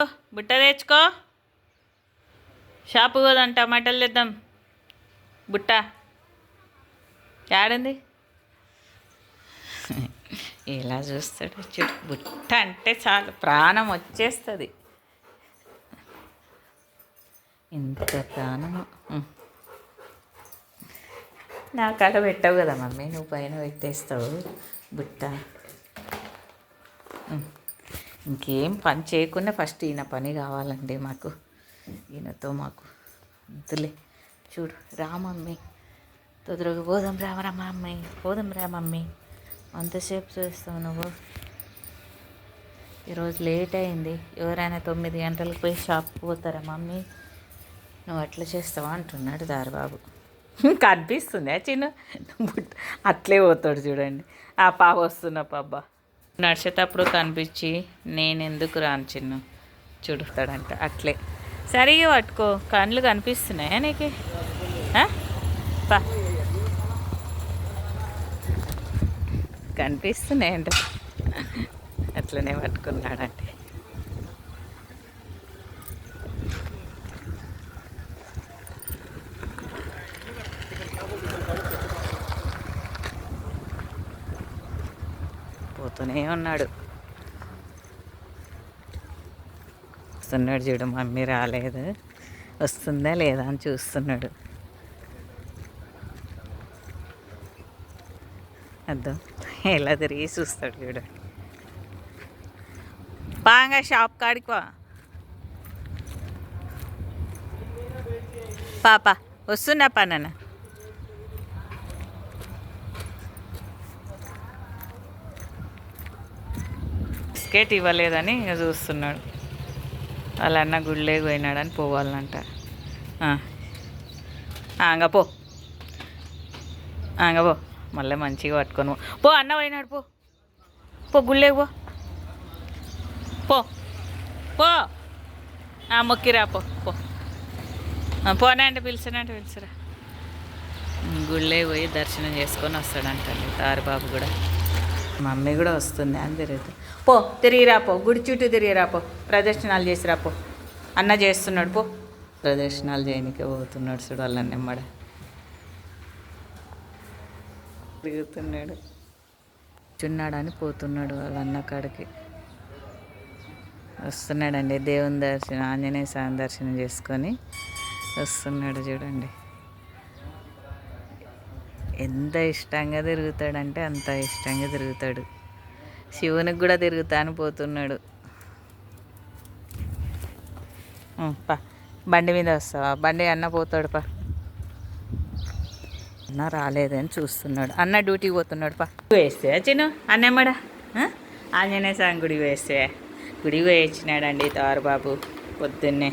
బుట్ట తెచ్చుకో. షాపు పోదాం, టమాటాలు తెద్దాం. బుట్ట యాడుంది? ఇలా చూస్తాడు చూడు. బుట్ట అంటే చాలు ప్రాణం వచ్చేస్తుంది. ఇంత ప్రాణము. నా కాడ పెట్టావు కదా మమ్మీ, నువ్వు పైన పెట్టేస్తావు బుట్ట. ఇంకేం పని చేయకుండా ఫస్ట్ ఈయన పని కావాలండి మాకు. ఈయనతో మాకు వద్దులే. చూడు రా మమ్మీ, తొందరగా పోదాం రా మమ్మీ, పోదాం రా మమ్మీ. అంతసేపు చేస్తావు నువ్వు. ఈరోజు లేట్ అయింది. ఎవరైనా 9 గంటలకు పోయి షాప్కి పోతారా మమ్మీ? నువ్వు అట్లా చేస్తావా అంటున్నాడు దారిబాబు. కనిపిస్తుంది చిన్న బుట్ట అట్లే పోతాడు చూడండి. ఆ పాప వస్తున్న పాప నడిచేటప్పుడు కనిపించి నేను ఎందుకు రాను చిన్న చూడుతాడంట. అట్లే సరిగా పట్టుకో. కళ్ళు కనిపిస్తున్నాయా నీకు? పా కనిపిస్తున్నాయంట. అట్లనే పట్టుకున్నాడంటే. పోతూనే ఉన్నాడు. వస్తున్నాడు చూడు. మమ్మీ రాలేదు, వస్తుందా లేదా అని చూస్తున్నాడు. అర్థం ఎలా తిరిగి చూస్తాడు చూడు. బాగా షాప్ కాడికి పాప వస్తున్నా పనన్న. బిస్కెట్ ఇవ్వలేదని చూస్తున్నాడు. వాళ్ళ అన్న గుళ్ళే పోయినాడని పోవాలంట. పో పో, మళ్ళీ మంచిగా పట్టుకొని పో. అన్న పోయినాడు, పో పో, గుళ్ళేకి పో పో పో. మొక్కిరా పో పో. పోనంటే పిలిచిరా. గుళ్ళే పోయి దర్శనం చేసుకొని వస్తాడంటండి తారుబాబు కూడా. మమ్మీ కూడా వస్తుంది అని తిరుగుతుంది. పో తిరిగిరా పో, గుడి చుట్టూ తిరిగిరా పో, ప్రదర్శనలు చేసిరా పో. అన్న చేస్తున్నాడు పో. ప్రదర్శనలు చేయనికే పోతున్నాడు చూడు. వాళ్ళ నెమ్మడ తిరుగుతున్నాడు. చున్నాడని పోతున్నాడు వాళ్ళ అన్న కాడికి. వస్తున్నాడండి దేవుని దర్శనం, ఆంజనేయ స్వామి దర్శనం చేసుకొని వస్తున్నాడు చూడండి. ఎంత ఇష్టంగా తిరుగుతాడంటే అంత ఇష్టంగా తిరుగుతాడు. శివునికి కూడా తిరుగుతాను పోతున్నాడు. పా బండి మీద వస్తావా? బండి అన్న పోతాడు పా. అన్న రాలేదని చూస్తున్నాడు. అన్న డ్యూటీకి పోతున్నాడు పా. వేస్తే చిన్న అన్నమ్మడా ఆంజనేయ స్వామి గుడి వేస్తే గుడి వేయించినాడండి తారుబాబు పొద్దున్నే.